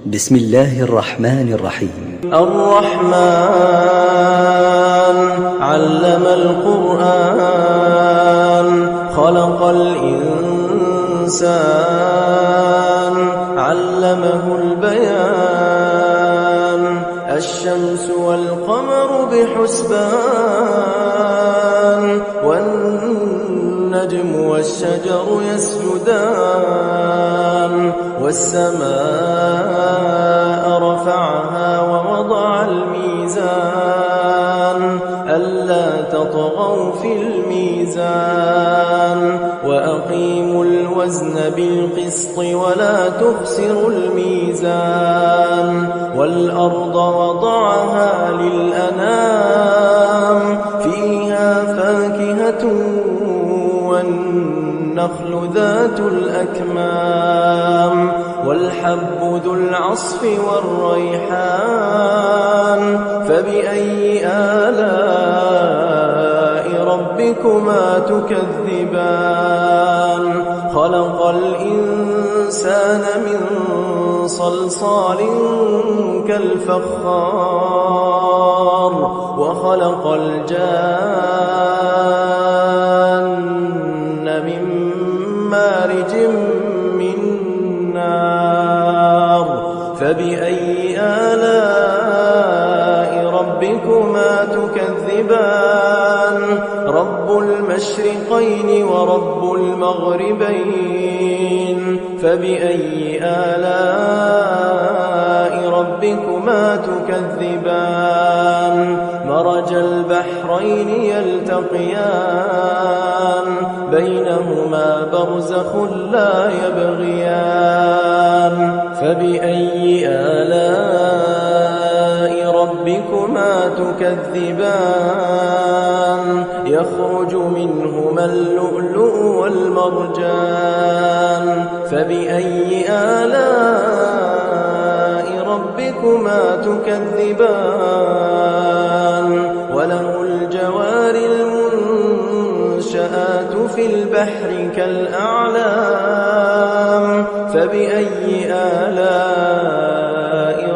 بسم الله الرحمن الرحيم. الرحمن علم القرآن خلق الإنسان علمه البيان الشمس والقمر بحسبان والنجم والشجر يسجدان والسماء رفعها ووضع الميزان ألا تطغوا في الميزان وأقيموا الوزن بالقسط ولا تخسروا الميزان والأرض وضعها للأنام فيها فاكهة والنخل ذات الأكمام والحب ذو العصف والريحان فبأي آلاء ربكما تكذبان خلق الإنسان من صلصال كالفخار وخلق الجان من مارج من نار فبأي آلاء ربكما تكذبان رب المشرقين ورب المغربين فبأي آلاء ربكما تكذبان مرج البحرين يلتقيان بينهما برزخ لا يبغيان فبأي آلاء ربكما تكذبان يخرج منهما اللؤلؤ والمرجان فبأي آلاء ربكما تكذبان وله الجوار المنشآت في البحر كالأعلام فبأي آلاء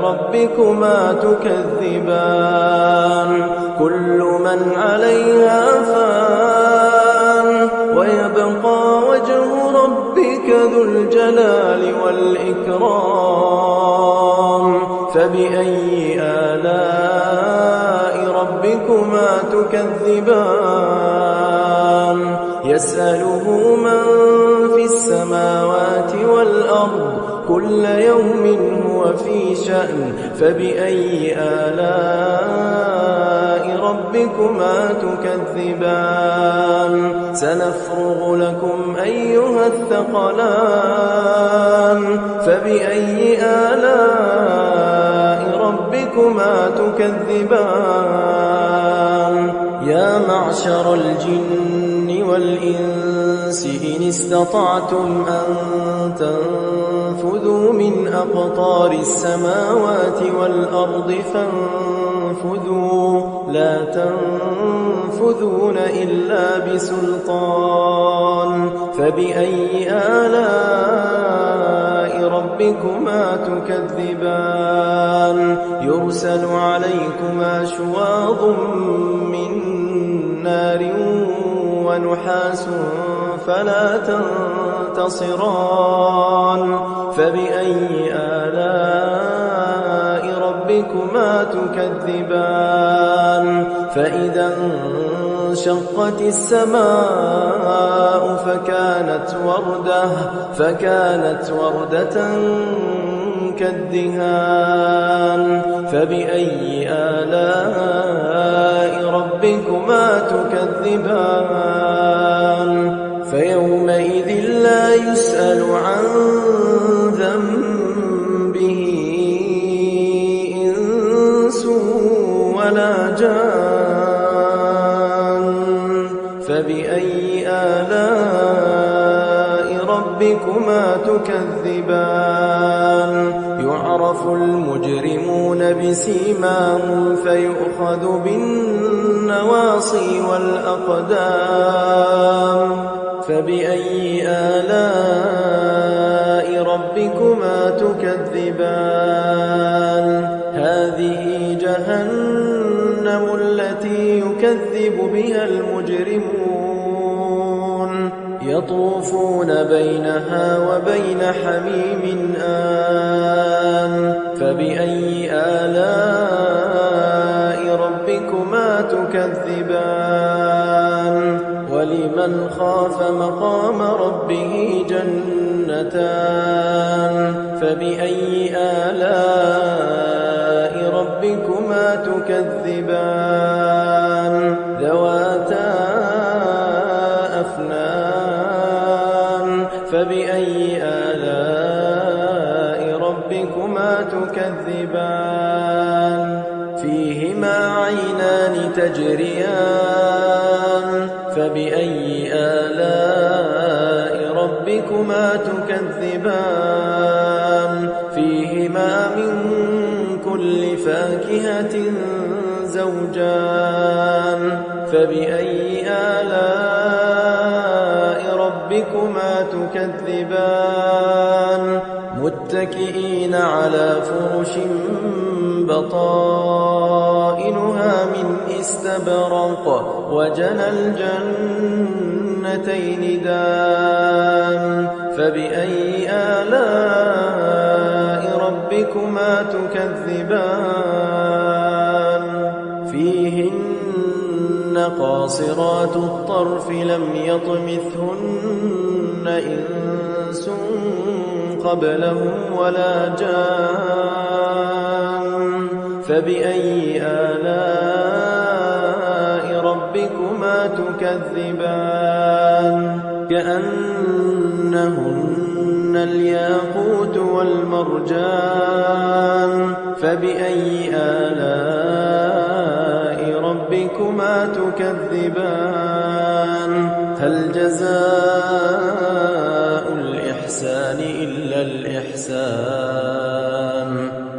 ربكما تكذبان كل من عليها فان ويبقى وجه ربك ذو الجلال والإكرام فبأي آلاء ربكما تكذبان يسأله من في السماوات والأرض كل يوم هو في شأن فبأي آلاء ربكما تكذبان سنفرغ لكم أيها الثقلان فبأي آلاء ربكما تكذبان يا معشر الجن والإنس إن استطعتم أن تنفذوا من أقطار السماوات والأرض فانفذوا لا تنفذون إلا بسلطان فبأي آلاء ربكما تكذبان يرسل عليكما شواظ من نار ونحاس فلا تنتصران فبأي آلاء ربكما تكذبان فإذا انشقت السماء فكانت وردة كالدهان فبأي آلاء ربكما تكذبان فيومئذ لا يسأل عن ذنبه إنس ولا جان فبأي آلاء ربكما تكذبان يعرف المجرمون بسيماهم فيؤخذ بالنواصي والأقدام فبأي آلاء ربكما تكذبان هذه جهنم التي يكذب بها المجرمون يطوفون بينها وبين حميم آن فبأي آلاء ربكما تكذبان ولمن خاف مقام ربه جنتان فبأي آلاء ربكما تكذبان ذواتا أفنان فبأي آلاء ربكما تكذبان فيهما عينان تجريان فبأي آلاء ربكما تكذبان فيهما من كل فاكهة زوجان فبأي آلاء ربكما تكذبان متكئين على فرش بطائنها من استبرق وجنى الجنتين دان فبأي آلاء ربكما تكذبان فيهن قاصرات الطرف لم يطمثهن إنس قبلهم ولا جان فبأي آلاء ربكما تكذبان كأنهن الياقوت والمرجان فبأي آلاء ربكما تكذبان هل جزاء الإحسان إلا الإحسان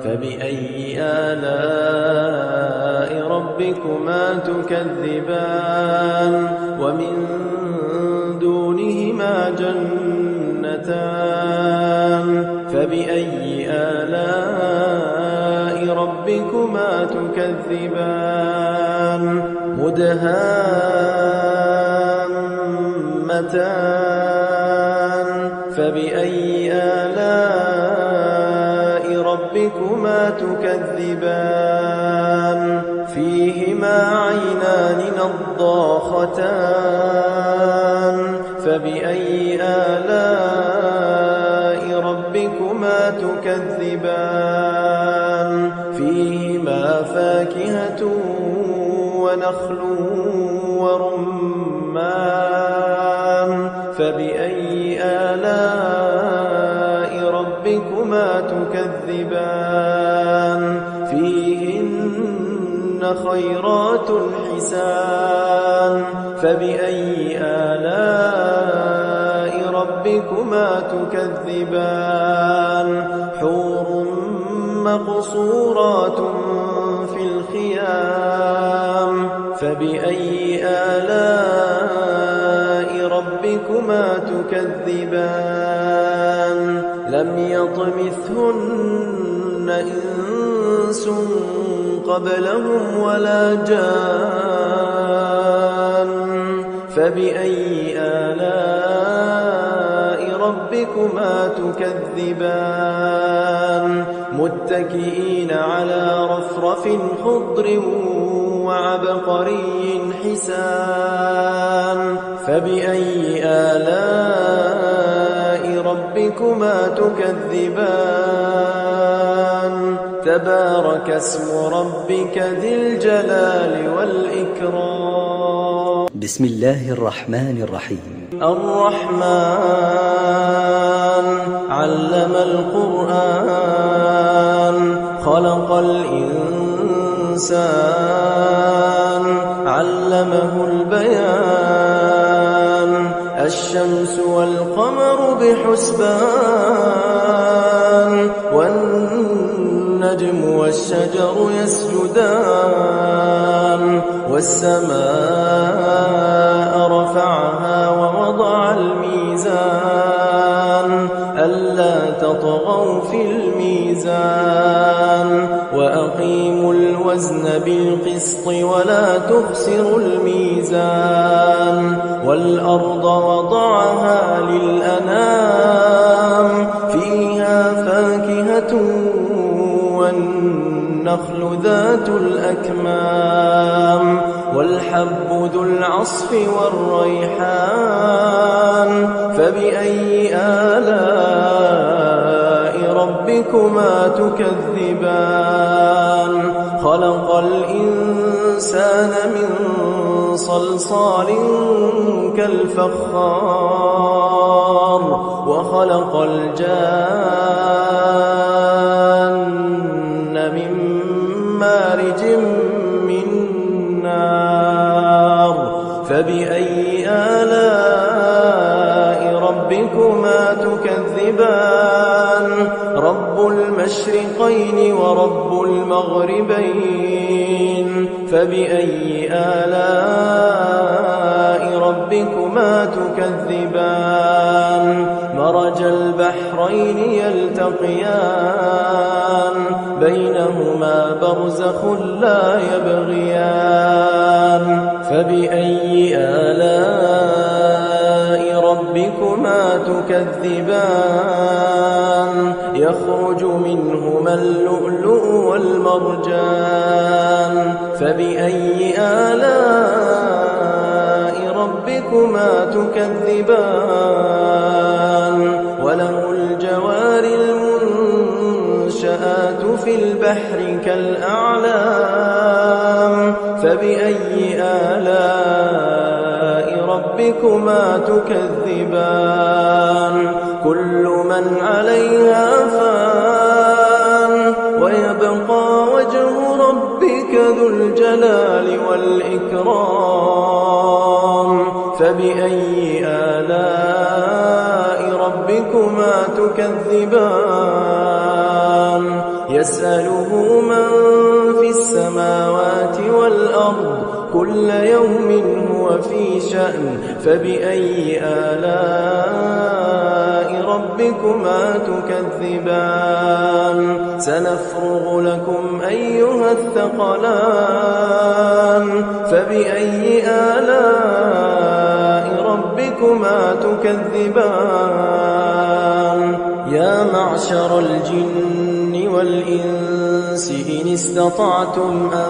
فبأي آلاء ربكما تكذبان ومن دونهما جنتان فبأي آلاء ربكما تكذبان مدهامتان فبأي آلاء ربكما تكذبان فيهما عينان نضاختان فبأي آلاء ربكما تكذبان فيهما فاكهة ونخل ورمان فبأي آلاء ربكما تكذبان فيهن خيرات حسان فبأي آلاء ربكما تكذبان حور مقصورات في الخيام فبأي آلاء ربكما تكذبان لم يطمثهن إنس قبلهم ولا جان فبأي آلاء ربكما تكذبان متكئين على رفرف خضر وعبقري حسان فبأي آلاء ربكما تكذبان تبارك اسم ربك ذي الجلال والإكرام بسم الله الرحمن الرحيم الرحمن علم القرآن خلق الإنسان علمه البيان الشمس والقمر بحسبان والنجم والشجر يسجدان والسماء رفعها ووضع الميزان ألا تطغوا في الميزان وأقيموا الوزن بالقسط ولا تخسروا الميزان والأرض وضعها للأنام فيها فاكهة والنخل ذات الأكمام والحب ذو العصف والريحان فبأي آلاء ربكما تكذبان خلق الإنسان من صلصال كالفخار وخلق الجان من مارج من نار فبأي آلاء ربكما تكذبان رب المشرقين ورب المغربين فبأي آلاء ربكما تكذبان مرج البحرين يلتقيان بينهما برزخ لا يبغيان فبأي آلاء ربكما تكذبان يخرج منهما اللؤلؤ والمرجان فبأي آلاء ربكما تكذبان وله الجوار المنشآت في البحر كالأعلام فبأي آلاء ربكما تكذبان كل من عليها فان ويبقى وجه ربك ذو الجلال والإكرام فبأي آلاء ربكما تكذبان يسأله من في السماوات والأرض كل يوم هو في شأن فبأي آلاء ربكما تكذبان سنفرغ لكم أيها الثقلان فبأي آلاء ربكما تكذبان يا معشر الجن والإنس إن استطعتم أن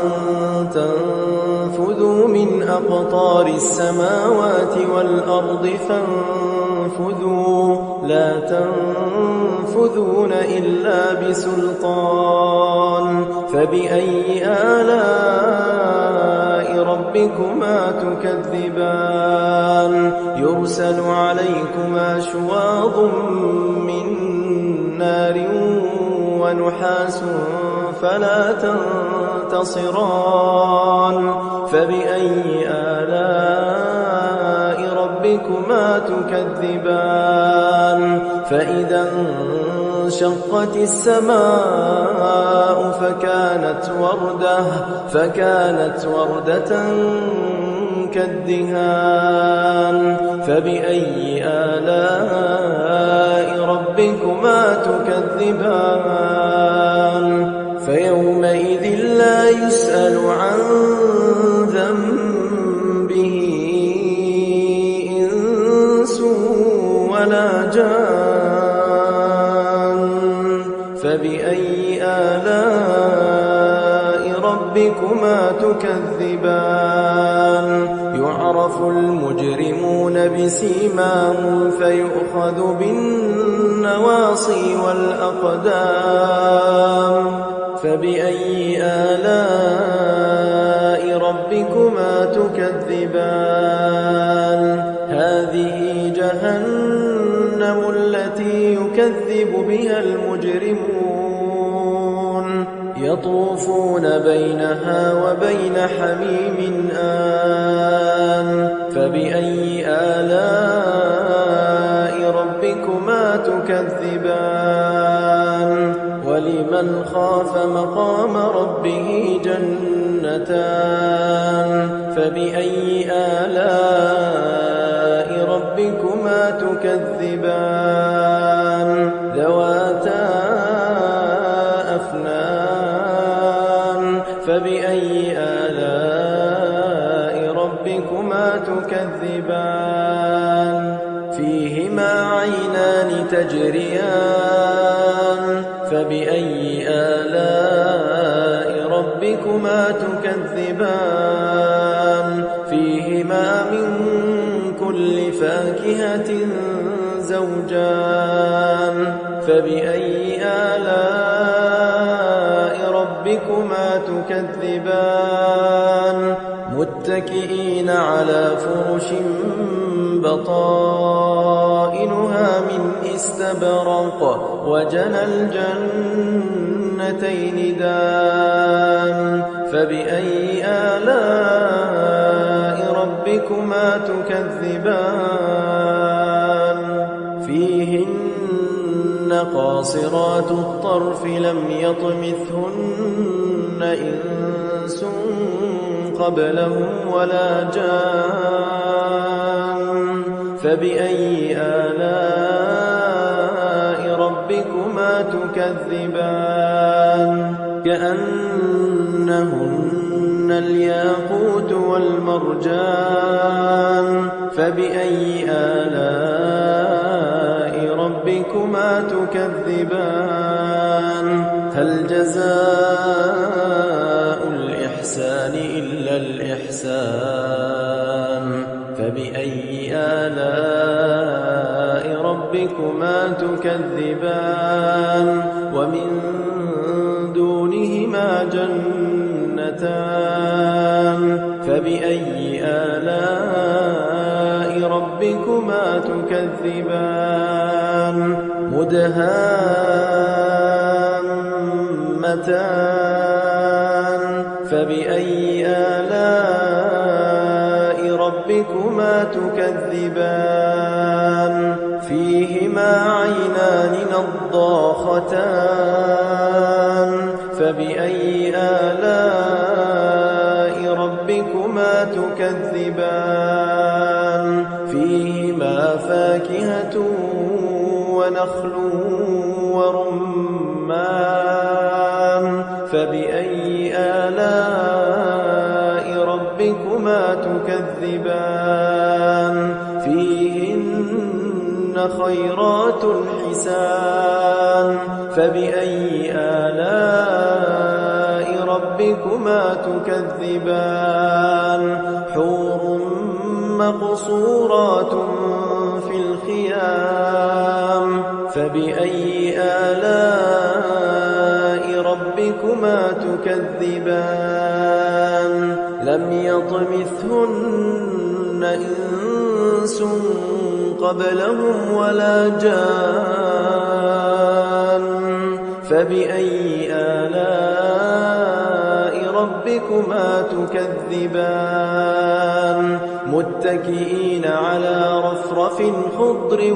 تنفذوا من أقطار السماوات والأرض فانفذوا لا تنفذون إلا بسلطان فبأي آلاء ربكما تكذبان يرسل عليكما شواظ من نار ونحاس فلا تنتصران فبأي آلاء ربكما تكذبان فإذا انشقت السماء فكانت وردة كالدهان فبأي آلاء ربكما تكذبان فيومئذ لا يسأل عن ذنبه إنس ولا جان فبأي آلاء ربكما تكذبان يعرف المجرمون بسيماهم فيؤخذ بالنواصي والأقدام فبأي آلاء ربكما تكذبان هذه جهنم التي يكذب بها المجرمون يطوفون بينها وبين حميم آن فبأي آلاء ربكما تكذبان ولمن خاف مقام ربه جنتان فبأي آلاء ربكما تكذبان ذوات فبأي آلاء ربكما تكذبان فيهما عينان تجريان فبأي آلاء ربكما تكذبان فيهما من كل فاكهة زوجان فبأي آلاء ربكما تكذبان متكئين على فرش بطائنها من استبرق وجنى الجنتين دان فبأي آلاء ربكما تكذبان فيهن قاصرات الطرف لم يطمثهن إنس قبلهم ولا جان فبأي آلاء ربكما تكذبان كأنهن الياقوت والمرجان فبأي آلاء ربكما تكذبان هل جزاء الإحسان إلا الإحسان فبأي آلاء ربكما تكذبان ومن دونهما جنتان فبأي آلاء ربكما تكذبان مدهامتان فبأي آلاء ربكما تكذبان فيهما عينان نضاختان فبأي آلاء ربكما تكذبان فيهما فاكهة ونخل ورمان فبأي آلاء ربكما تكذبان فيهن خيرات حسان فبأي آلاء ربكما تكذبان حور مقصورات في الخيام فبأي آلاء ربكما تكذبان لم يطمثهن إنس قبلهم ولا جان فبأي آلاء ربكما تكذبان متكئين على رفرف خضر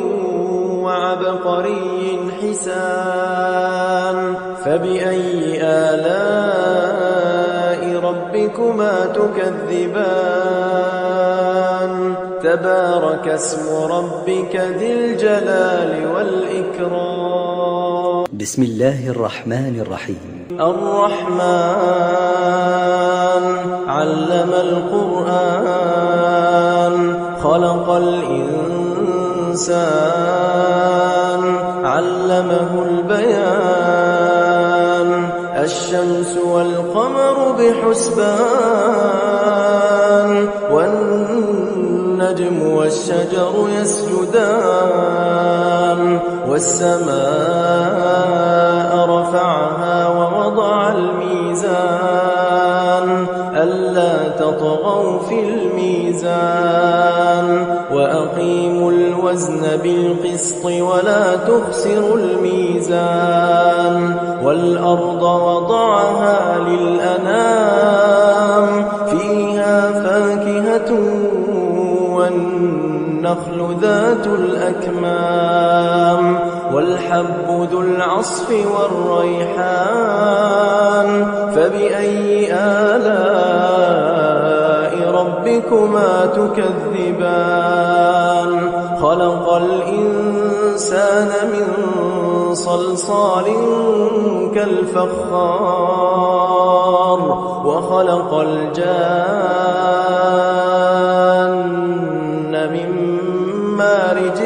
وعبقري حسان فبأي آلاء ربكما تكذبان تبارك اسم ربك ذي الجلال والإكرام بسم الله الرحمن الرحيم الرحمن علم القرآن خلق الإنسان علمه البيان الشمس والقمر بحسبان والنجم والشجر يسجدان والسماء رفعها ووضع الميزان ألا تطغوا في الميزان وأقيموا الوزن بالقسط ولا تخسروا الميزان والأرض وضعها للأنام فيها فاكهة والنخل ذات الأكمام والحب ذو العصف والريحان فبأي آلاء ربكما تكذبان خلق الإنسان من صلصال كالفخار وخلق الجان من مارج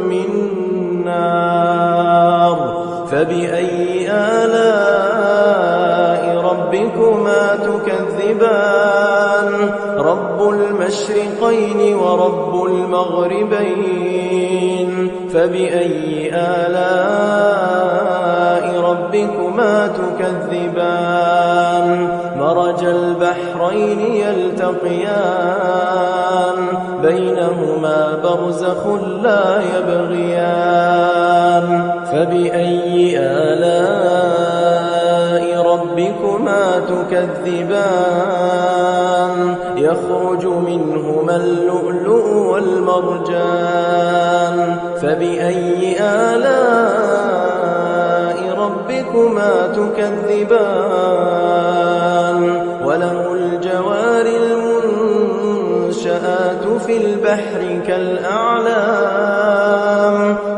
من نار فبأي آلاء ربكما تكذبان رب المشرقين ورب المغربين فبأي آلاء ربكما تكذبان مرج البحرين يلتقيان بينهما برزخ لا يبغيان فبأي آلاء ربكما تكذبان يخرج منهما اللؤلؤ والمرجان فبأي آلاء ربكما تكذبان وله الجوار المنشآت في البحر كالأعلام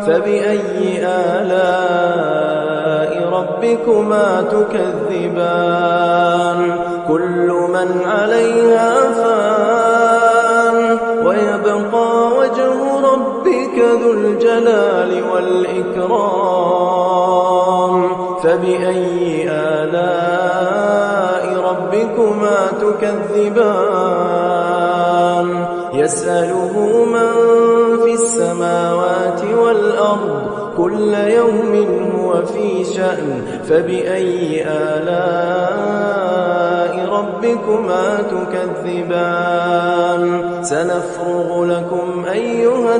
فبأي آلاء ربكما تكذبان كل من عليها فان ويبقى وجه ربك ذو الجلال والإكرام فبأي آلاء ربكما تكذبان يسأله من في السماوات والأرض كل يوم هو في شأن فبأي آلاء ربكما تكذبان سنفرغ لكم أيها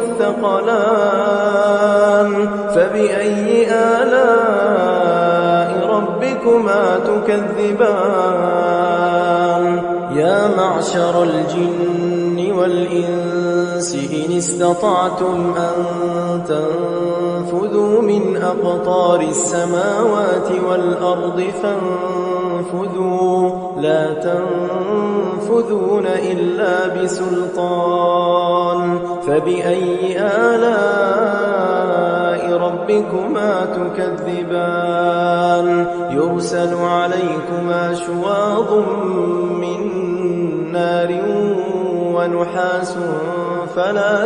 الثقلان فبأي آلاء ربكما تكذبان يا معشر الجن والإنس إن استطعتم أن تنفذوا من أقطار السماوات والأرض فانفذوا لا تنفذون إلا بسلطان فبأي آلاء ربكما تكذبان يرسل عليكما شواظ من نار ونحاس فلا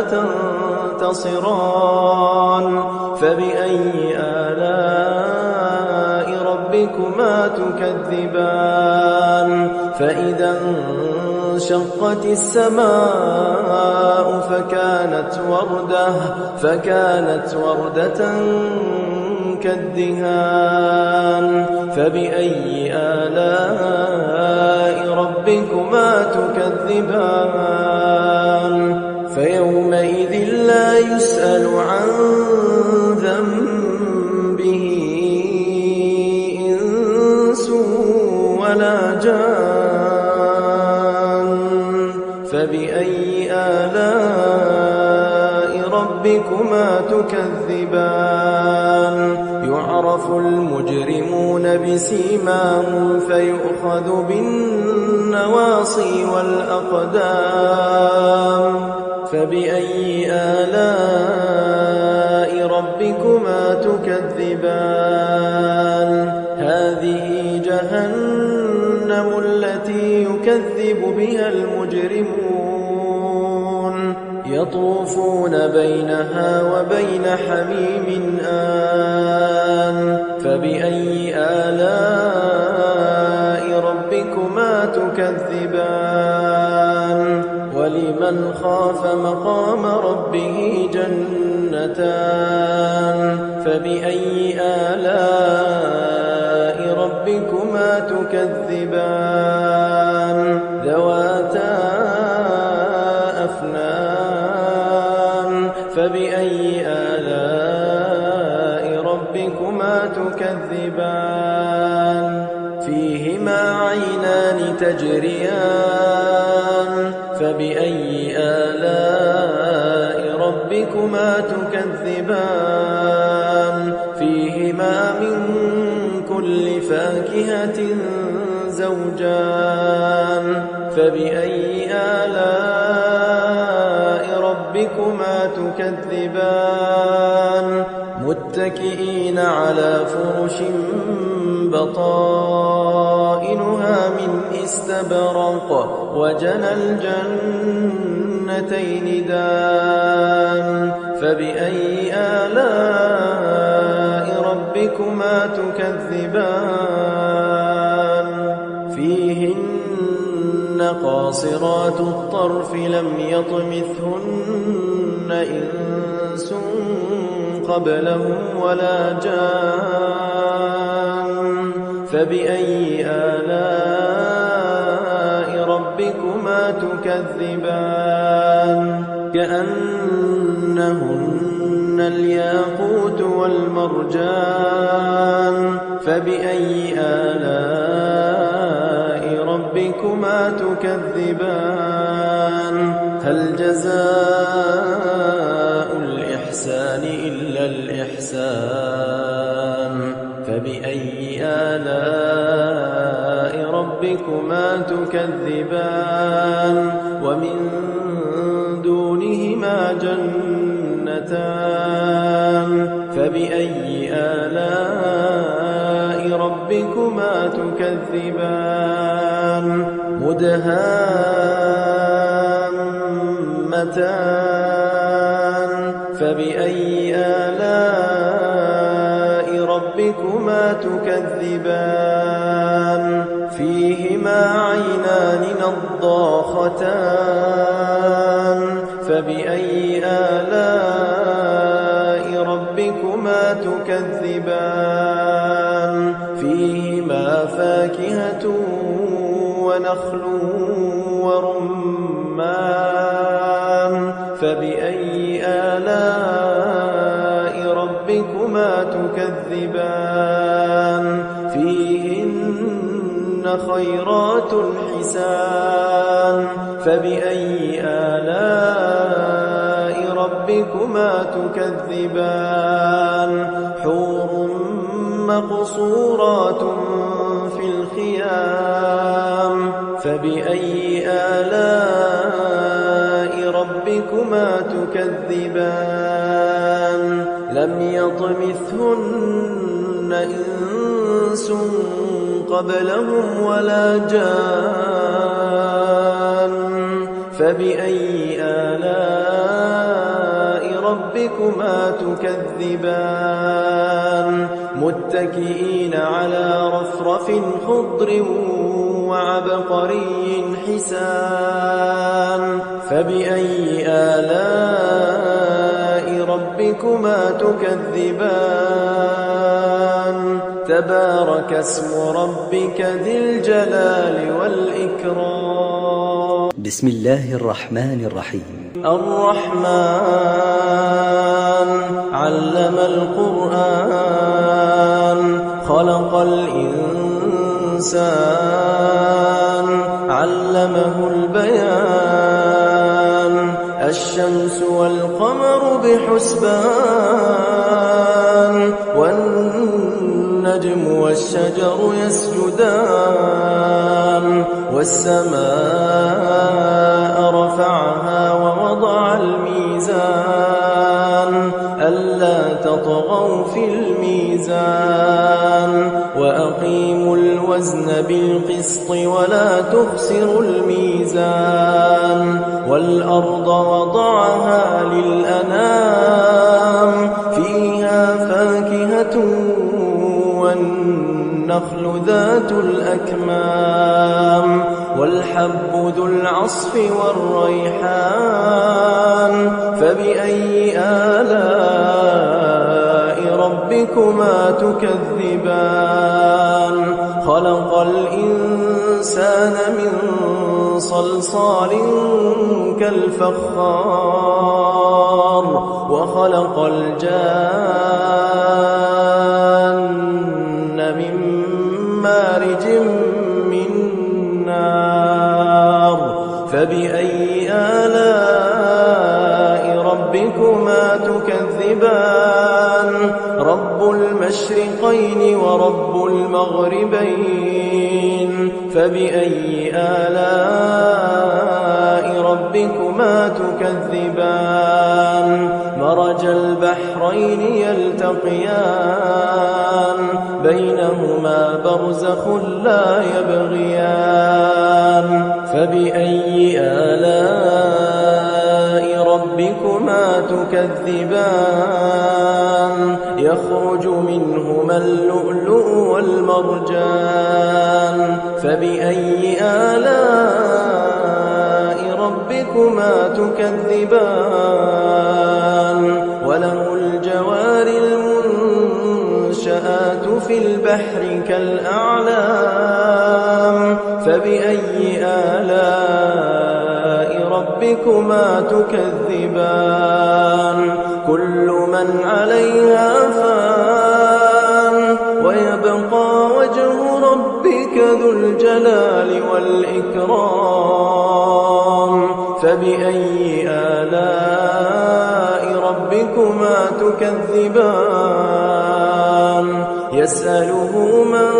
تنتصران فبأي آلاء ربكما تكذبان فإذا انشقت السماء فكانت وردة كالدهان فبأي آلاء ربكما تكذبان فيومئذ لا يسأل عن ذنبه إنس ولا جان فبأي آلاء ربكما تكذبان يعرف المجرمون بسيماهم فيؤخذ بالنواصي والأقدام فبأي آلاء ربكما تكذبان هذه جهنم التي يكذب بها المجرمون يطوفون بينها وبين حميم آن فبأي آلاء ربكما تكذبان ولمن خاف مقام ربه جنتان فبأي آلاء ربكما تكذبان ذواتا أفنان فبأي آلاء ربكما تكذبان فيهما عينان تجريان فبأي آلاء ربكما تكذبان فيهما من كل فاكهة زوجان فبأي آلاء ربكما تكذبان متكئين على فرش بطائنها من استبرق وجنى الجنتين دان فبأي آلاء ربكما تكذبان فيهن قاصرات الطرف لم يطمثهن إنس قبلهم ولا جان فبأي آلاء ربكما تكذبان كأنهن الياقوت والمرجان فبأي آلاء ربكما تكذبان هل جزاء الإحسان إلا الإحسان فبأي آلاء ربكما تكذبان ومن دونهما جنتان فبأي آلاء ربكما تكذبان مدهامتان فبأي آلاء ربكما تكذبان فيهما عينان نضاختان فبأي آلاء ربكما تكذبان فيهما فاكهة ونخل ورمان فبأي آلاء ربكما تكذبان فيهن خيرات حسان فبأي آلاء ربكما تكذبان حور مقصورات في الخيام فبأي آلاء ربكما تكذبان لم يطمثهن إنس قبلهم ولا جان فبأي آلاء ربكما تكذبان متكئين على رفرف خضر وعبقري حسان فبأي آلاء ربكما تكذبان تبارك اسم ربك ذي الجلال والإكرام بسم الله الرحمن الرحيم الرحمن علم القرآن خلق الإنسان علمه البيان الشمس والقمر بحسبان والنجم والشجر يسجدان والسماء رفعها ووضع الميزان ألا تطغوا في الميزان وأقيموا الوزن بالقسط ولا تخسروا الميزان والأرض وضعها للأنام فيها فاكهة والنخل ذات الأكمام والحب ذو العصف والريحان فبأي آلاء ربكما تكذبان خلق الإنسان من صلصال كالفخار وخلق الجان من مارج من نار فبأي آلاء ربكما تكذبان رب المشرقين ورب المغربين فبأي آلاء ربكما تكذبان مرج البحرين يلتقيان بينهما برزخ لا يبغيان فبأي آلاء ربكما تكذبان يخرج منهما اللؤلؤ والمرجان فبأي آلاء ربكما تكذبان وله الجوار المنشآت في البحر كالأعلام فبأي آلاء ربكما تكذبان كل من عليها فان ويبقى وجه ربك ذو الجلال والإكرام فبأي آلاء ربكما تكذبان يسأله من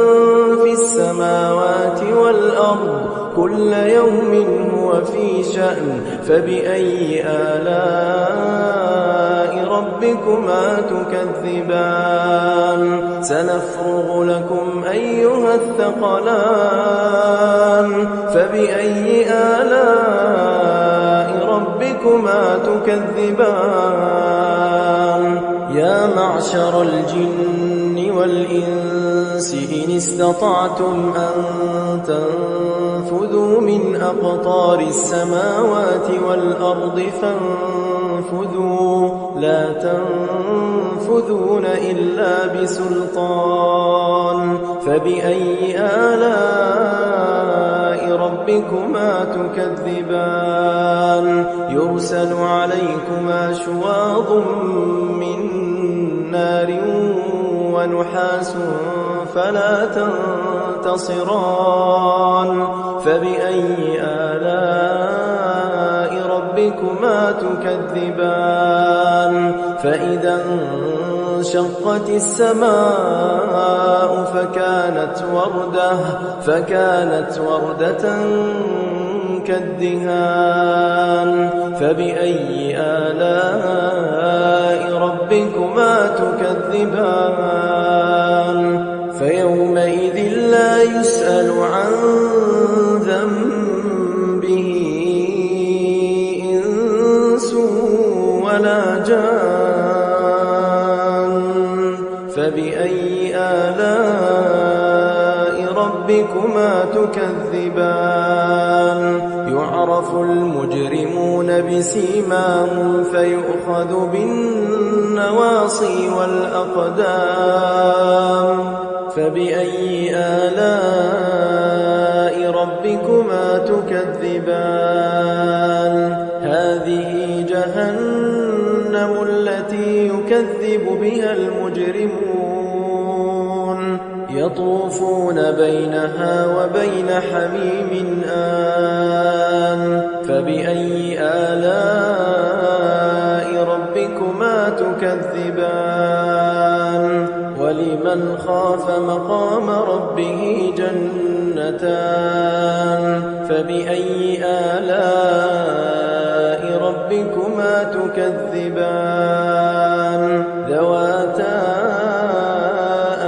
في السماوات والأرض كل يوم هو في شأن فبأي آلاء ربكما تكذبان سنفرغ لكم أيها الثقلان فبأي آلاء ربكما تكذبان يا معشر الجن والإنس إن استطعتم أن تنفذوا من أقطار السماوات والأرض فانفذوا لا تنفذون إلا بسلطان فبأي آلاء ربكما تكذبان يرسل عليكما شواظ من نار ونحاس فلا تنتصران فبأي آلاء ربكما تكذبان فإذا انشقت السماء فكانت وردة كالدهان فبأي آلاء ربكما تكذبان فيومئذ لا يسأل عن ذنبه إنس ولا جان فبأي آلاء ربكما تكذبان يعرف المجرمون بسيماهم فيؤخذ بالنواصي والأقدام فبأي آلاء ربكما تكذبان هذه جهنم التي يكذب بها المجرمون يطوفون بينها وبين حميم آن فبأي آلاء ربكما تكذبان ولمن خاف مقام ربه جنتان فبأي آلاء ربكما تكذبان ذواتا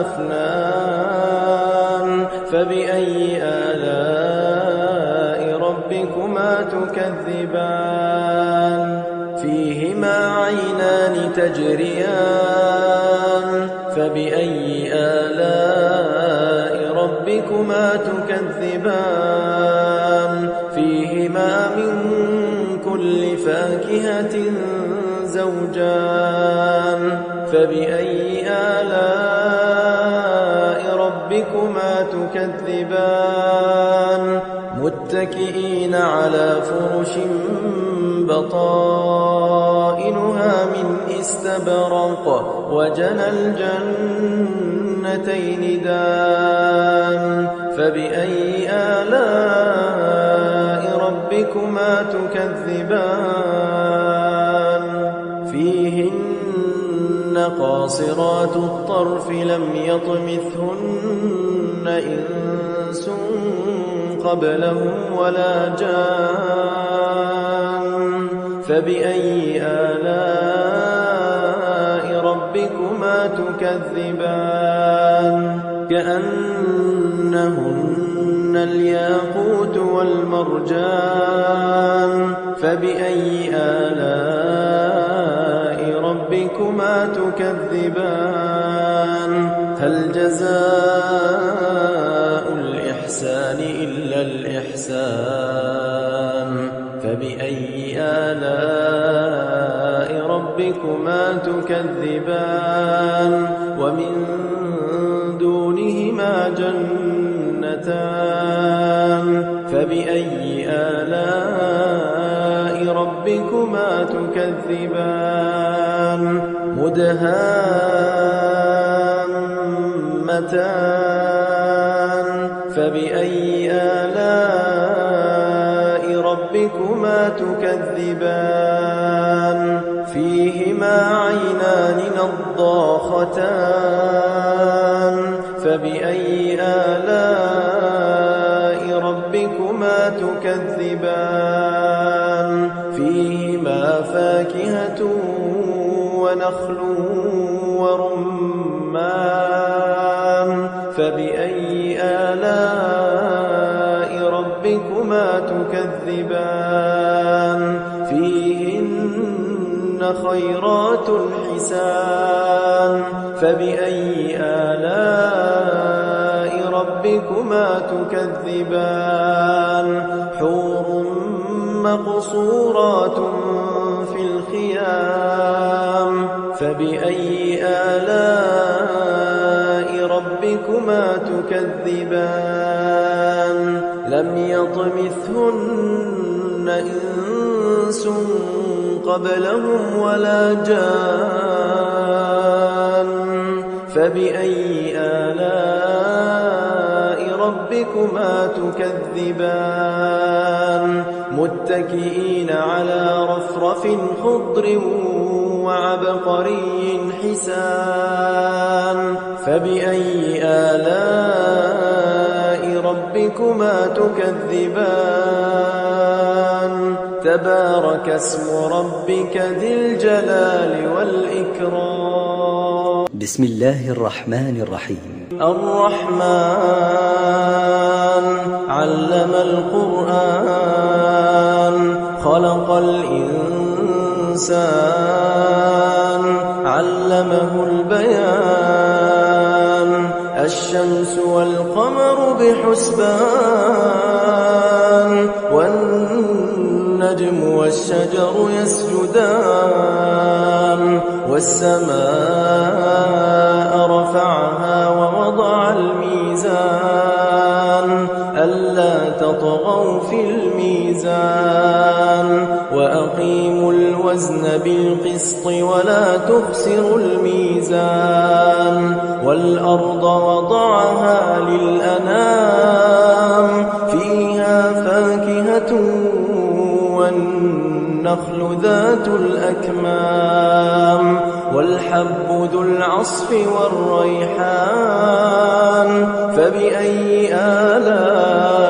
أفنان فبأي آلاء ربكما تكذبان فيهما عينان تجريان فبأي آلاء ربكما تكذبان فيهما من كل فاكهة زوجان فبأي آلاء ربكما تكذبان متكئين على فرش بطائنها من استبرق وجنى الجنتين دان فبأي آلاء ربكما تكذبان فيهن قاصرات الطرف لم يطمثهن إنس قبلهم ولا جان فبأي آلاء ربكما تكذبان كأنهن الياقوت والمرجان فبأي آلاء ربكما تكذبان هل جزاء الإحسان إلا الإحسان فبأي آلاء ربكما تكذبان ومن دونهما جنتان فبأي آلاء ربكما تكذبان مدهامتان فبأي آلاء ربكما تكذبان فيهما عينان نضاختان فبأي آلاء ربكما تكذبان فيهما فاكهة ونخل ورمان فبأي آلاء ربكما تكذبان فيهن خيرات حسان فبأي آلاء ربكما تكذبان حور مقصورات في الخيام فبأي آلاء ربكما تكذبان لم يطمثهن إنس قبلهم ولا جان فبأي آلاء ربكما تكذبان متكئين على رفرف خضر وعبقري حسان فبأي آلاء ربكما تكذبان تبارك اسم ربك ذي الجلال والإكرام بسم الله الرحمن الرحيم الرحمن علم القرآن خلق الإنسان علمه البيان الشمس والقمر بحسبان والنجم والشجر يسجدان والسماء رفعها ووضع الميزان ألا تطغوا في الميزان وأقيموا الوزن بالقسط ولا تخسروا الميزان والأرض وضعها للأنام فيها فاكهة والنخل ذات الأكمام والحب ذو العصف والريحان فبأي آلاء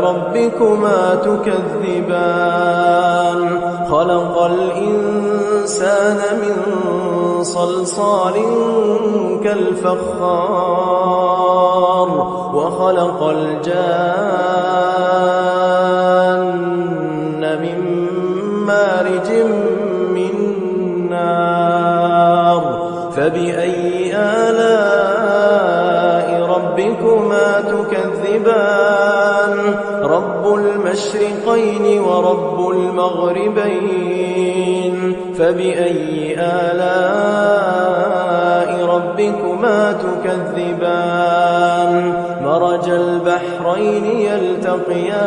ربكما تكذبان خلق الإنسان من صلصال كالفخار وخلق الجان من مارج من نار فبأي آلاء ربكما تكذبان رب المشرقين ورب المغربين فبأي آلاء ربكما تكذبان مرج البحرين يلتقيان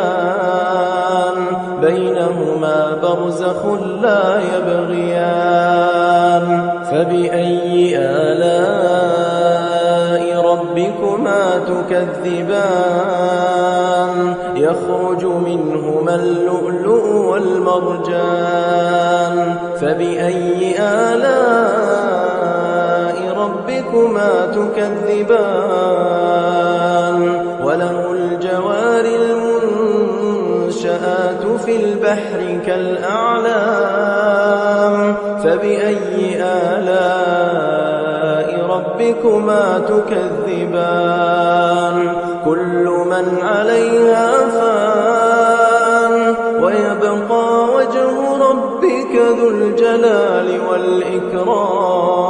بينهما برزخ لا يبغيان فبأي آلاء ربكما تكذبان يخرج منهما اللؤلؤ والمرجان فبأي آلاء ربكما تكذبان وله الجوار كالأعلام فبأي آلاء ربكما تكذبان كل من عليها فان ويبقى وجه ربك ذو الجلال والإكرام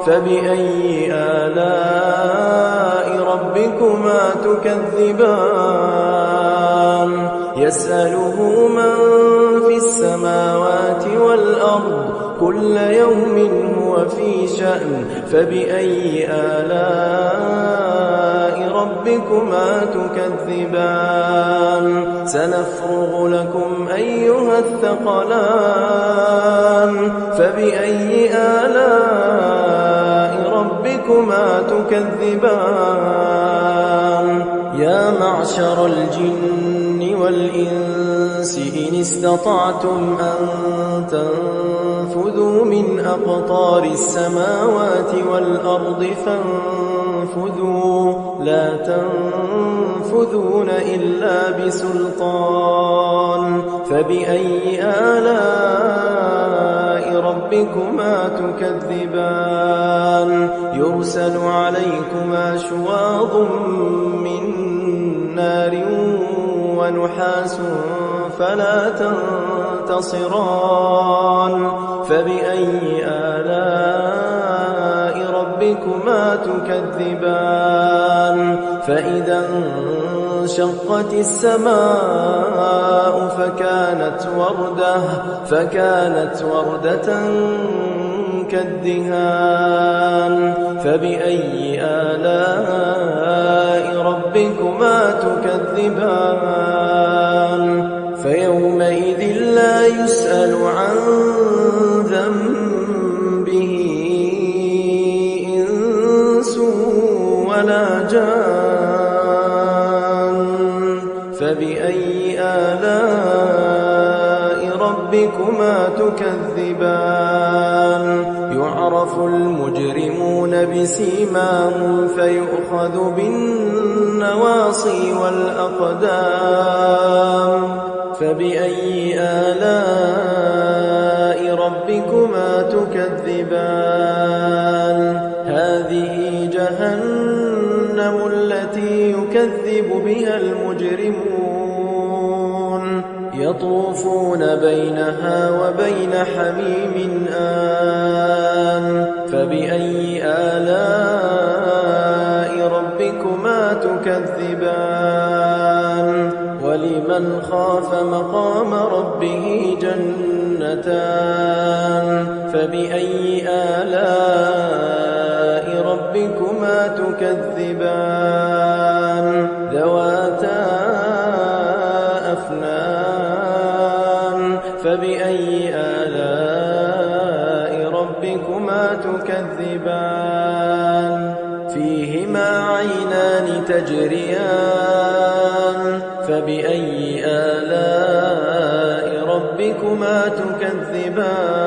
فبأي آلاء ربكما تكذبان يسأله من في السماوات والأرض كل يوم هو في شأن فبأي آلاء ربكما تكذبان سنفرغ لكم أيها الثقلان فبأي آلاء ربكما تكذبان يا معشر الجن والإنس إن استطعتم أن تنفذوا من أقطار السماوات والأرض فانفذوا لا تنفذون إلا بسلطان فبأي آلاء ربكما تكذبان يرسل عليكما شواظ من نار ونحاس فلا تنتصران فبأي آلاء ربكما تكذبان فإذا انشقت السماء فكانت وردة كالدهان فبأي آلاء ربكما تكذبان فيومئذ لا يسأل عن ذنبه إنس ولا جان فبأي آلاء ربكما تكذبان يعرف المجرمون بسيماهم فيؤخذ بالنواصي والأقدام فبأي آلاء ربكما تكذبان هذه جهنم التي يكذب بها المجرمون يطوفون بينها وبين حميم آن فبأي آلاء ربكما تكذبان ولمن خاف مقام ربه جنتان فبأي آلاء ربكما تكذبان ذواتا أفنان فبأي آلاء ربكما تكذبان فيهما عينان تجريان فبأي آلاء ربكما تكذبان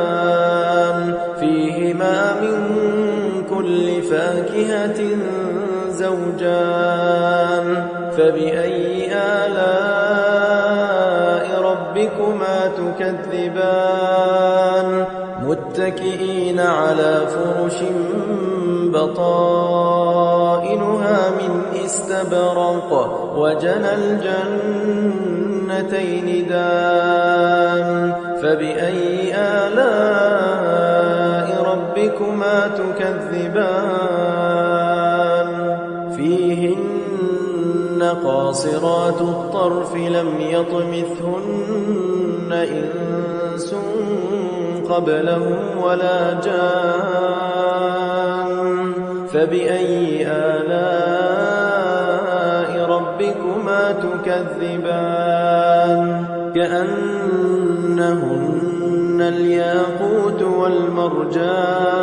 فيهما من كل فاكهة زوجان فبأي آلاء ربكما تكذبان متكئين على فرش بطائنها من استبرق وجنى الجنتين دان فبأي آلاء ربكما تكذبان فيهن قاصرات الطرف لم يطمثهن إنس قبلهم ولا جان فبأي آلاء ربكما تكذبان كأنهن الياقوت والمرجان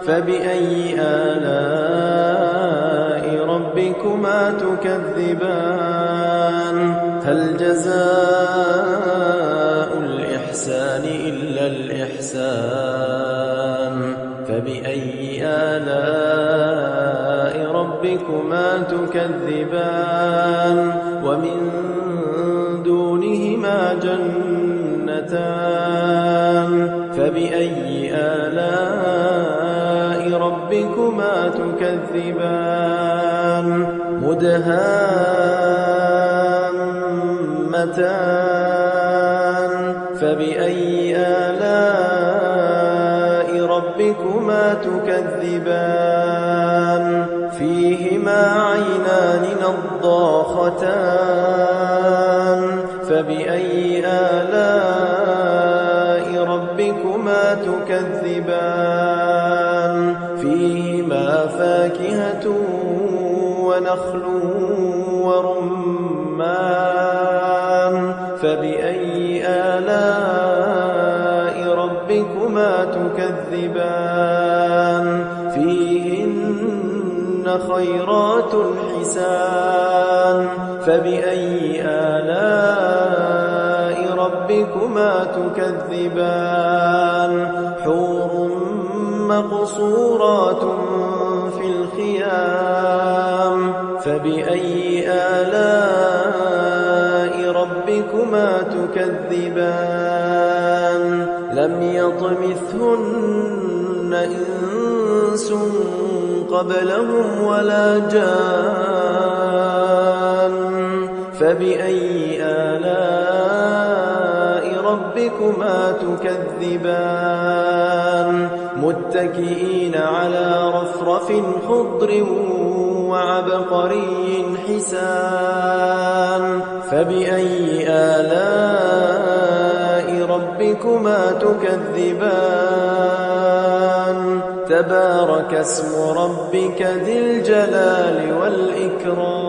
فبأي آلاء ربكما تكذبان هل جزاء الإحسان إلا الإحسان فبأي آلاء ربكما تكذبان ومن دونهما فيهما جنتان فبأي آلاء ربكما تكذبان مدهامتان فبأي آلاء ربكما تكذبان فيهما عينان نضاختان فبأي آلاء ربكما تكذبان فيهما فاكهة ونخل ورمان فبأي آلاء ربكما تكذبان فيهن خيرات حسان فبأي آلاء ربكما تكذبان حور مقصورات في الخيام فبأي آلاء ربكما تكذبان لم يطمثهن إنس قبلهم ولا جان فبأي آلاء ربكما تكذبان متكئين على رفرف خضر وعبقري حسان فبأي آلاء ربكما تكذبان تبارك اسم ربك ذي الجلال والإكرام